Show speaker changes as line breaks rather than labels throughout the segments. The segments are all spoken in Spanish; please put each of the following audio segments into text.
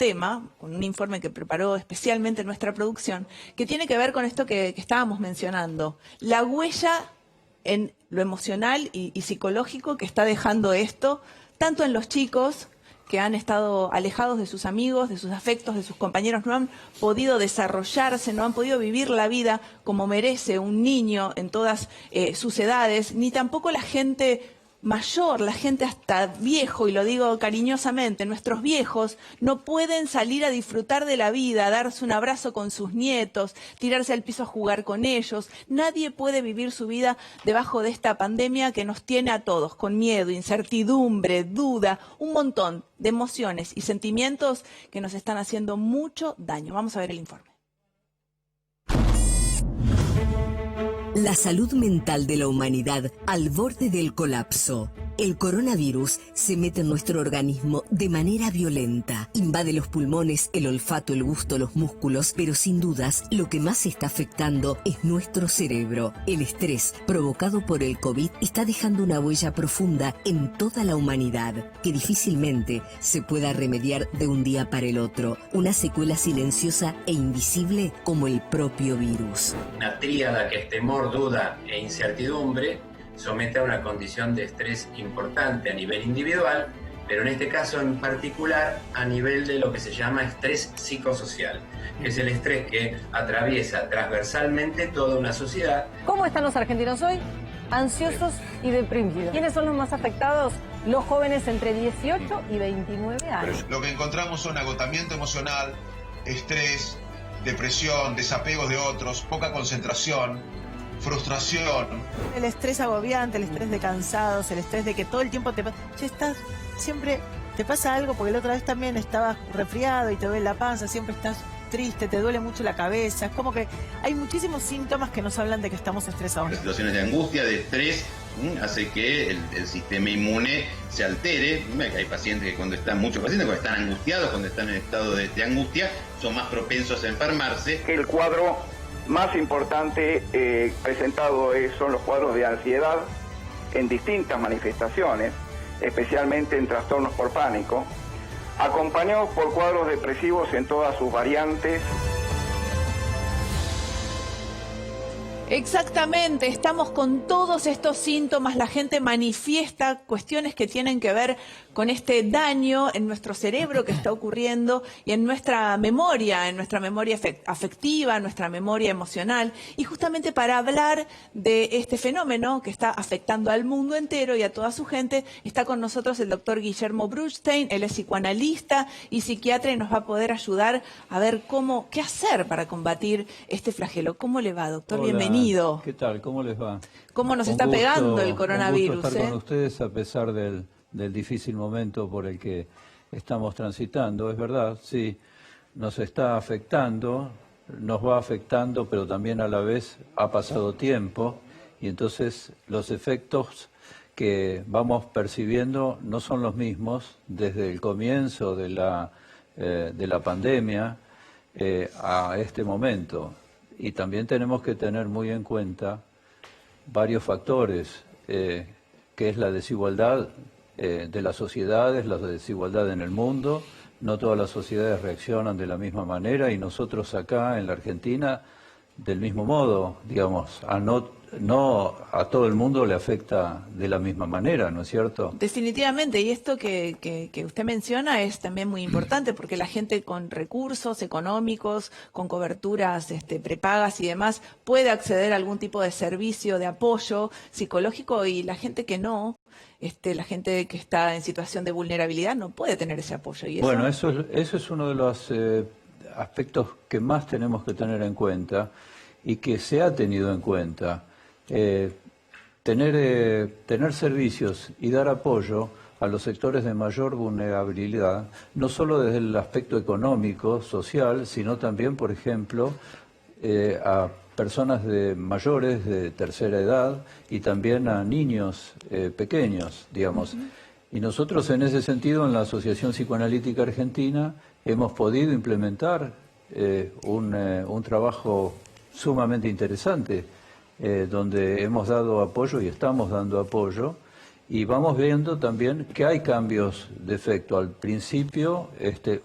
tema, con un informe que preparó especialmente nuestra producción, que tiene que ver con esto que estábamos mencionando, la huella en lo emocional y psicológico que está dejando esto, tanto en los chicos que han estado alejados de sus amigos, de sus afectos, de sus compañeros, no han podido desarrollarse, no han podido vivir la vida como merece un niño en todas sus edades, ni tampoco la gente mayor, la gente hasta viejo, y lo digo cariñosamente, nuestros viejos no pueden salir a disfrutar de la vida, darse un abrazo con sus nietos, tirarse al piso a jugar con ellos. Nadie puede vivir su vida debajo de esta pandemia que nos tiene a todos con miedo, incertidumbre, duda, un montón de emociones y sentimientos que nos están haciendo mucho daño. Vamos a ver el informe.
La salud mental de la humanidad al borde del colapso. El coronavirus se mete en nuestro organismo de manera violenta. Invade los pulmones, el olfato, el gusto, los músculos, pero sin dudas lo que más está afectando es nuestro cerebro. El estrés provocado por el COVID está dejando una huella profunda en toda la humanidad, que difícilmente se pueda remediar de un día para el otro. Una secuela silenciosa e invisible como el propio virus.
Una tríada que es temor, duda e incertidumbre somete a una condición de estrés importante a nivel individual, pero en este caso en particular a nivel de lo que se llama estrés psicosocial, que es el estrés que atraviesa transversalmente toda una sociedad.
¿Cómo están los argentinos hoy? Ansiosos y deprimidos. ¿Quiénes son los más afectados? Los jóvenes entre 18 y 29 años.
Lo que encontramos son agotamiento emocional, estrés, depresión, desapegos de otros, poca concentración, frustración.
El estrés agobiante, el estrés de cansados, el estrés de que todo el tiempo te pasa. Siempre te pasa algo, porque la otra vez también estabas resfriado y te duele la panza, siempre estás triste, te duele mucho la cabeza. Es como que hay muchísimos síntomas que nos hablan de que estamos estresados.
Las situaciones de angustia, de estrés, hace que el sistema inmune se altere. Hay pacientes que muchos pacientes cuando están angustiados, cuando están en estado de angustia, son más propensos a enfermarse.
El cuadro más importante presentado son los cuadros de ansiedad en distintas manifestaciones, especialmente en trastornos por pánico, acompañados por cuadros depresivos en todas sus variantes.
Exactamente, estamos con todos estos síntomas, la gente manifiesta cuestiones que tienen que ver con este daño en nuestro cerebro que está ocurriendo y en nuestra memoria afectiva, en nuestra memoria emocional. Y justamente para hablar de este fenómeno que está afectando al mundo entero y a toda su gente, está con nosotros el doctor Guillermo Bruchstein. Él es psicoanalista y psiquiatra y nos va a poder ayudar a ver qué hacer para combatir este flagelo. ¿Cómo le va, doctor?
Hola.
Bienvenido.
¿Qué tal? ¿Cómo les va?
¿Cómo nos está pegando el coronavirus?
Un gusto estar con ustedes a pesar del difícil momento por el que estamos transitando. Es verdad, sí, nos está afectando, nos va afectando, pero también a la vez ha pasado tiempo y entonces los efectos que vamos percibiendo no son los mismos desde el comienzo de la pandemia a este momento. Y también tenemos que tener muy en cuenta varios factores, que es la desigualdad de las sociedades, la desigualdad en el mundo. No todas las sociedades reaccionan de la misma manera y nosotros acá en la Argentina del mismo modo, digamos, no a todo el mundo le afecta de la misma manera, ¿no es cierto?
Definitivamente, y esto que usted menciona es también muy importante porque la gente con recursos económicos, con coberturas prepagas y demás, puede acceder a algún tipo de servicio de apoyo psicológico y la gente que no, la gente que está en situación de vulnerabilidad no puede tener ese apoyo. Y
bueno, eso es uno de los aspectos que más tenemos que tener en cuenta y que se ha tenido en cuenta. Tener servicios y dar apoyo a los sectores de mayor vulnerabilidad, no solo desde el aspecto económico, social, sino también, por ejemplo, a personas mayores de tercera edad y también a niños pequeños, digamos. Y nosotros en ese sentido, en la Asociación Psicoanalítica Argentina, hemos podido implementar un trabajo sumamente interesante, donde hemos dado apoyo y estamos dando apoyo, Y vamos viendo también que hay cambios de efecto. Al principio,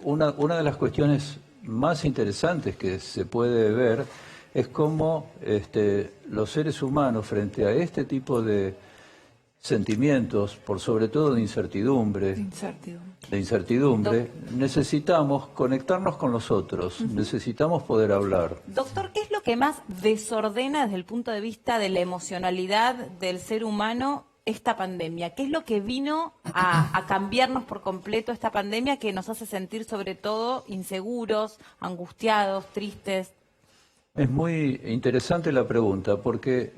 una de las cuestiones más interesantes que se puede ver es cómo los seres humanos, frente a este tipo de sentimientos, por sobre todo de incertidumbre, necesitamos conectarnos con los otros, necesitamos poder hablar.
Doctor, ¿qué es lo que más desordena desde el punto de vista de la emocionalidad del ser humano esta pandemia? ¿Qué es lo que vino a cambiarnos por completo esta pandemia que nos hace sentir sobre todo inseguros, angustiados, tristes?
Es muy interesante la pregunta, porque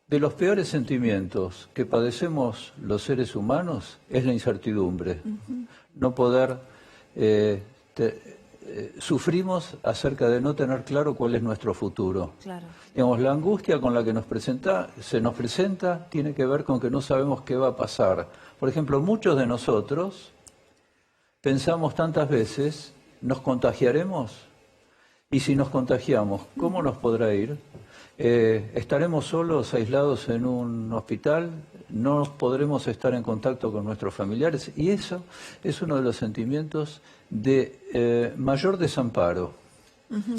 de los peores sentimientos que padecemos los seres humanos es la incertidumbre. No poder, sufrimos acerca de no tener claro cuál es nuestro futuro.
Claro.
Digamos, la angustia con la que se nos presenta tiene que ver con que no sabemos qué va a pasar. Por ejemplo, muchos de nosotros pensamos tantas veces, ¿nos contagiaremos? Y si nos contagiamos, ¿cómo nos podrá ir? ¿Estaremos solos, aislados en un hospital? ¿No podremos estar en contacto con nuestros familiares? Y eso es uno de los sentimientos de mayor desamparo.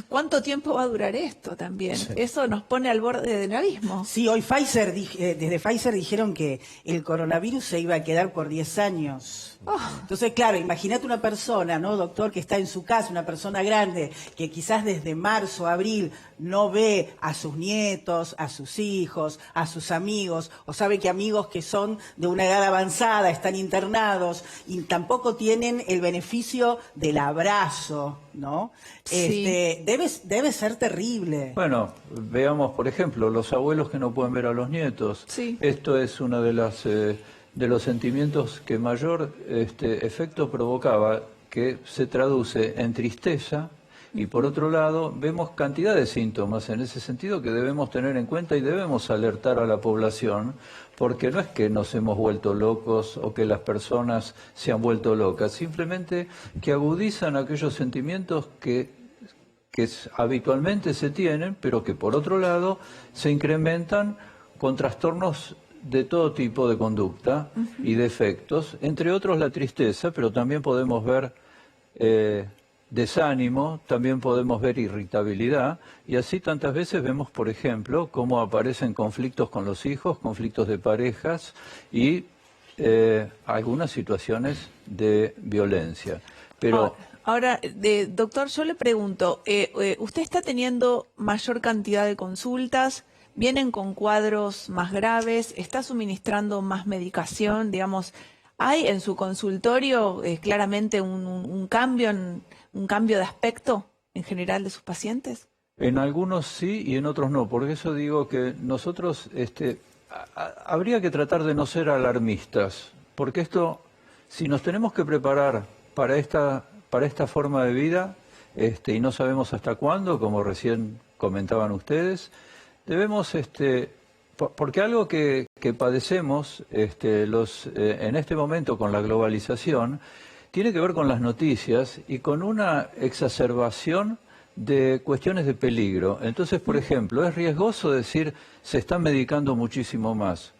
¿Cuánto tiempo va a durar esto también? Sí. Eso nos pone al borde del abismo.
Sí, hoy desde Pfizer dijeron que el coronavirus se iba a quedar por 10 años. Entonces, claro, imagínate una persona, ¿no, doctor, que está en su casa, una persona grande, que quizás desde marzo, abril, no ve a sus nietos, a sus hijos, a sus amigos, o sabe que amigos que son de una edad avanzada están internados y tampoco tienen el beneficio del abrazo, ¿no?
Sí.
Debe ser terrible.
Bueno, veamos, por ejemplo, los abuelos que no pueden ver a los nietos.
Sí.
Esto es uno de los sentimientos que mayor efecto provocaba, que se traduce en tristeza. Y por otro lado, vemos cantidad de síntomas en ese sentido que debemos tener en cuenta y debemos alertar a la población, porque no es que nos hemos vuelto locos o que las personas se han vuelto locas, simplemente que agudizan aquellos sentimientos que habitualmente se tienen, pero que por otro lado se incrementan con trastornos de todo tipo de conducta y de efectos, entre otros la tristeza, pero también podemos ver desánimo, también podemos ver irritabilidad, y así tantas veces vemos, por ejemplo, cómo aparecen conflictos con los hijos, conflictos de parejas y algunas situaciones de violencia. Pero
ahora, doctor, yo le pregunto, ¿usted está teniendo mayor cantidad de consultas? ¿Vienen con cuadros más graves? ¿Está suministrando más medicación? Digamos, ¿hay en su consultorio claramente un cambio de aspecto en general de sus pacientes?
En algunos sí y en otros no. Por eso digo que nosotros habría que tratar de no ser alarmistas, porque esto, si nos tenemos que preparar para esta forma de vida, y no sabemos hasta cuándo, como recién comentaban ustedes, debemos, porque algo que padecemos en este momento con la globalización tiene que ver con las noticias y con una exacerbación de cuestiones de peligro. Entonces, por ejemplo, es riesgoso decir se está medicando muchísimo más.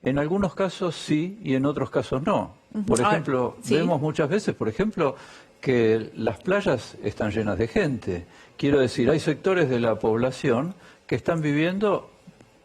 En algunos casos sí y en otros casos no. Por ejemplo, vemos muchas veces, por ejemplo, que las playas están llenas de gente. Quiero decir, hay sectores de la población que están viviendo,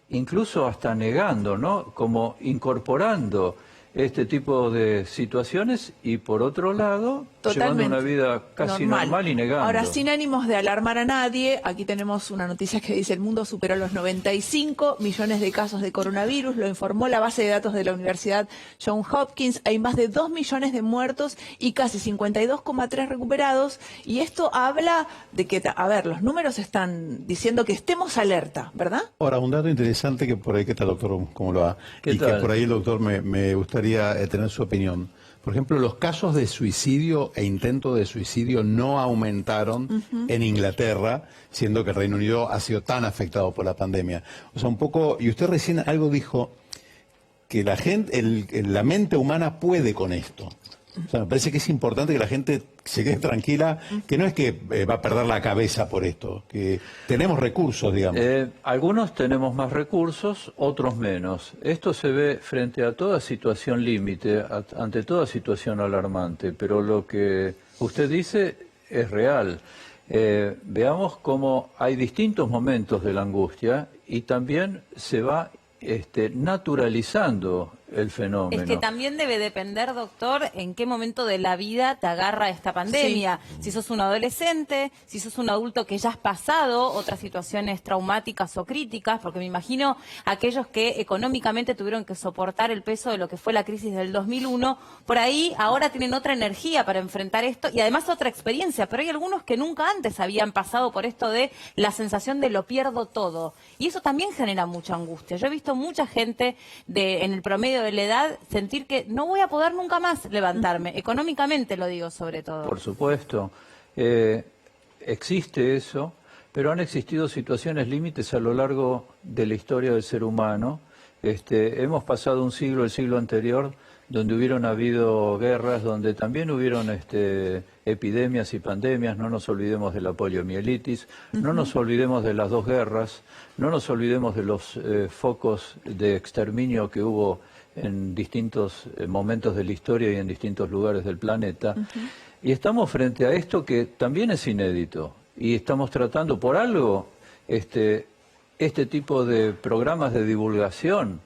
incluso hasta negando, ¿no? Como incorporando este tipo de situaciones y por otro lado llevando una vida casi normal y negando.
Ahora, sin ánimos de alarmar a nadie, aquí tenemos una noticia que dice: el mundo superó los 95 millones de casos de coronavirus, lo informó la base de datos de la Universidad Johns Hopkins. Hay más de 2 millones de muertos y casi 52,3 recuperados, y esto habla de que, a ver, los números están diciendo que estemos alerta, ¿verdad?
Ahora, un dato interesante que por ahí, ¿qué tal, doctor? ¿Cómo lo va? Y tal? Que por ahí el doctor me gustaría tener su opinión. Por ejemplo, los casos de suicidio e intento de suicidio no aumentaron en Inglaterra, siendo que el Reino Unido ha sido tan afectado por la pandemia. O sea, un poco, y usted recién algo dijo, que la mente humana puede con esto. O sea, me parece que es importante que la gente se quede tranquila, que no es que va a perder la cabeza por esto, que tenemos recursos, digamos.
Algunos tenemos más recursos, otros menos. Esto se ve frente a toda situación límite, ante toda situación alarmante, pero lo que usted dice es real. Veamos cómo hay distintos momentos de la angustia y también se va naturalizando el fenómeno.
Es que también debe depender, doctor, en qué momento de la vida te agarra esta pandemia. Sí. Si sos un adolescente, si sos un adulto que ya has pasado otras situaciones traumáticas o críticas, porque me imagino aquellos que económicamente tuvieron que soportar el peso de lo que fue la crisis del 2001, por ahí ahora tienen otra energía para enfrentar esto y además otra experiencia, pero hay algunos que nunca antes habían pasado por esto de la sensación de lo pierdo todo. Y eso también genera mucha angustia. Yo he visto mucha gente en el promedio de la edad sentir que no voy a poder nunca más levantarme, económicamente lo digo sobre todo.
Por supuesto, existe eso, pero han existido situaciones límites a lo largo de la historia del ser humano. Hemos pasado un siglo, el siglo anterior, donde hubieron habido guerras, donde también hubieron epidemias y pandemias. No nos olvidemos de la poliomielitis, no nos olvidemos de las dos guerras, no nos olvidemos de los focos de exterminio que hubo en distintos momentos de la historia y en distintos lugares del planeta. Y estamos frente a esto que también es inédito. Y estamos tratando, por algo, este tipo de programas de divulgación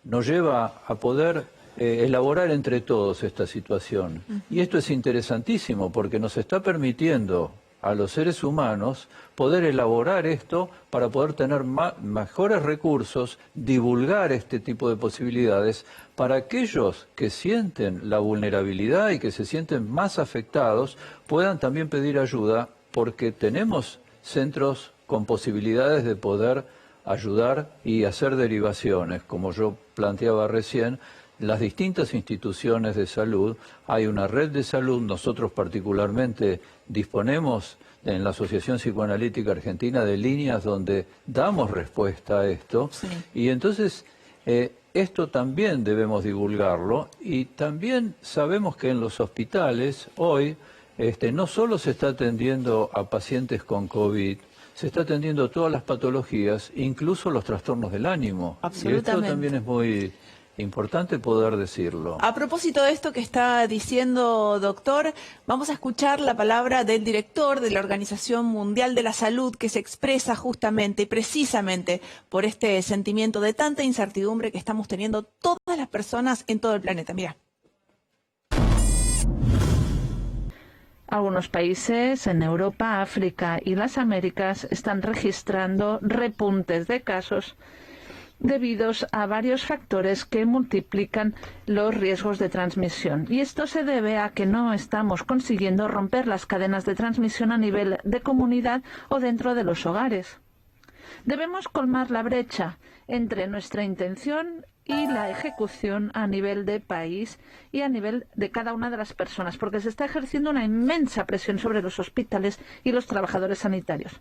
nos lleva a poder elaborar entre todos esta situación. Y esto es interesantísimo porque nos está permitiendo a los seres humanos poder elaborar esto para poder tener mejores recursos, divulgar este tipo de posibilidades para aquellos que sienten la vulnerabilidad y que se sienten más afectados puedan también pedir ayuda, porque tenemos centros con posibilidades de poder ayudar y hacer derivaciones, como yo planteaba recién. Las distintas instituciones de salud, hay una red de salud, nosotros particularmente disponemos en la Asociación Psicoanalítica Argentina de líneas donde damos respuesta a esto, y entonces esto también debemos divulgarlo, y también sabemos que en los hospitales hoy no solo se está atendiendo a pacientes con COVID, se está atendiendo todas las patologías, incluso los trastornos del ánimo.
Absolutamente.
Y esto también es muy importante poder decirlo.
A propósito de esto que está diciendo, doctor, vamos a escuchar la palabra del director de la Organización Mundial de la Salud, que se expresa justamente y precisamente por este sentimiento de tanta incertidumbre que estamos teniendo todas las personas en todo el planeta. Mira.
Algunos países en Europa, África y las Américas están registrando repuntes de casos debidos a varios factores que multiplican los riesgos de transmisión. Y esto se debe a que no estamos consiguiendo romper las cadenas de transmisión a nivel de comunidad o dentro de los hogares. Debemos colmar la brecha entre nuestra intención y la ejecución a nivel de país y a nivel de cada una de las personas, porque se está ejerciendo una inmensa presión sobre los hospitales y los trabajadores sanitarios.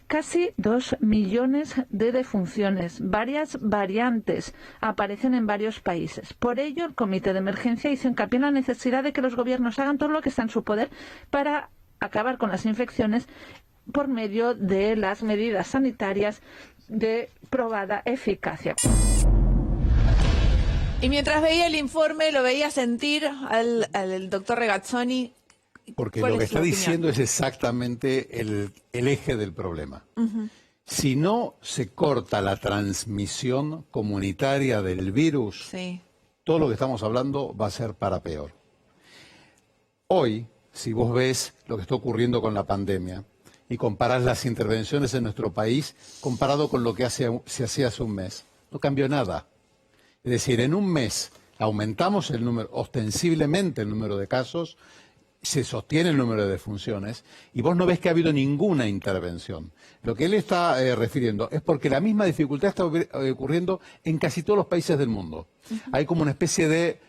Casi 2 millones de defunciones, varias variantes aparecen en varios países. Por ello, el Comité de Emergencia hizo hincapié en la necesidad de que los gobiernos hagan todo lo que está en su poder para acabar con las infecciones por medio de las medidas sanitarias de probada eficacia.
Y mientras veía el informe, lo veía sentir al doctor Regazzoni.
Porque lo que está diciendo es exactamente el eje del problema. Si no se corta la transmisión comunitaria del virus, todo lo que estamos hablando va a ser para peor. Hoy, si vos ves lo que está ocurriendo con la pandemia y comparás las intervenciones en nuestro país comparado con lo que se hacía hace un mes, no cambió nada. Es decir, en un mes aumentamos el número, ostensiblemente el número de casos, se sostiene el número de defunciones y vos no ves que ha habido ninguna intervención. Lo que él está refiriendo es porque la misma dificultad está ocurriendo en casi todos los países del mundo. Hay como una especie de...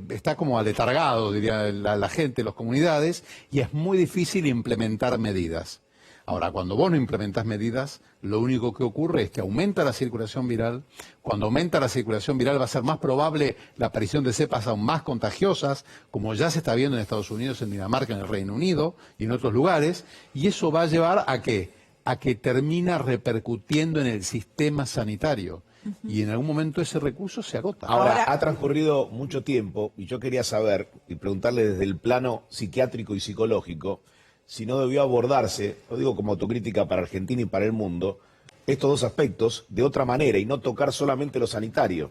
está como aletargado, diría la gente, las comunidades, y es muy difícil implementar medidas. Ahora, cuando vos no implementás medidas, lo único que ocurre es que aumenta la circulación viral. Cuando aumenta la circulación viral va a ser más probable la aparición de cepas aún más contagiosas, como ya se está viendo en Estados Unidos, en Dinamarca, en el Reino Unido y en otros lugares, y eso va a llevar a que termina repercutiendo en el sistema sanitario. Y en algún momento ese recurso se agota.
Ahora, ha transcurrido mucho tiempo y yo quería saber y preguntarle desde el plano psiquiátrico y psicológico si no debió abordarse, lo digo como autocrítica para Argentina y para el mundo, estos dos aspectos de otra manera y no tocar solamente lo sanitario.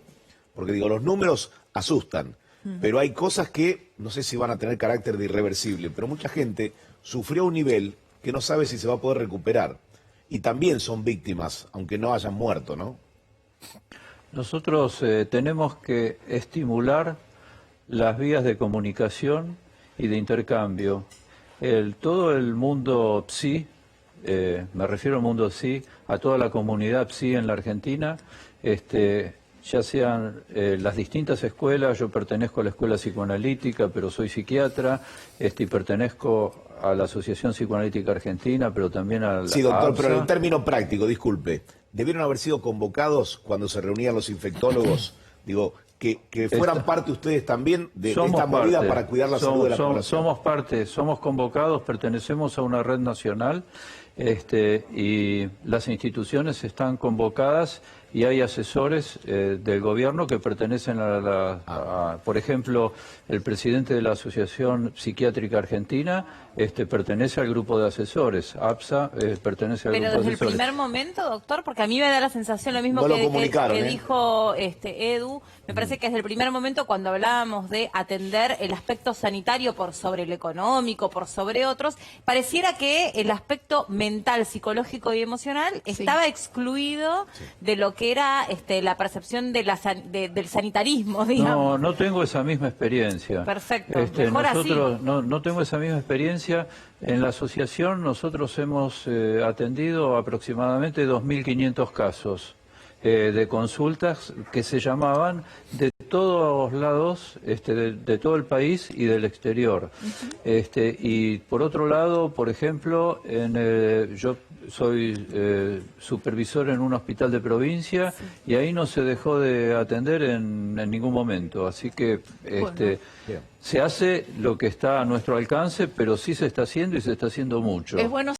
Porque digo, los números asustan, pero hay cosas que no sé si van a tener carácter de irreversible, pero mucha gente sufrió a un nivel que no sabe si se va a poder recuperar. Y también son víctimas, aunque no hayan muerto, ¿no?
Nosotros tenemos que estimular las vías de comunicación y de intercambio. Todo el mundo PSI, me refiero al mundo PSI, a toda la comunidad PSI en la Argentina, ya sean las distintas escuelas, yo pertenezco a la escuela psicoanalítica, pero soy psiquiatra, y pertenezco a la Asociación Psicoanalítica Argentina, pero también a la
Sí, doctor,
APSA.
pero en término práctico, disculpe, ¿debieron haber sido convocados cuando se reunían los infectólogos? Digo, que fueran parte ustedes también de esta movida para cuidar la salud de la población.
Somos parte, somos convocados, pertenecemos a una red nacional y las instituciones están convocadas y hay asesores del gobierno que pertenecen por ejemplo, el presidente de la Asociación Psiquiátrica Argentina pertenece al grupo de asesores, APSA pertenece al
Pero
grupo de
desde el
asesores.
primer momento, doctor, porque a mí me da la sensación lo mismo
No lo
que
comunicaron,
dijo Edu, me parece que desde el primer momento cuando hablábamos de atender el aspecto sanitario por sobre el económico, por sobre otros, pareciera que el aspecto mental, psicológico y emocional estaba excluido de lo que era la percepción de del sanitarismo, digamos.
No tengo esa misma experiencia.
Perfecto, mejor
nosotros
así.
no tengo esa misma experiencia. En la asociación nosotros hemos atendido aproximadamente 2.500 casos de consultas que se llamaban de todos lados, de todo el país y del exterior. Y por otro lado, por ejemplo, yo soy supervisor en un hospital de provincia y ahí no se dejó de atender en ningún momento. Así que se hace lo que está a nuestro alcance, pero sí se está haciendo y se está haciendo mucho.
Es bueno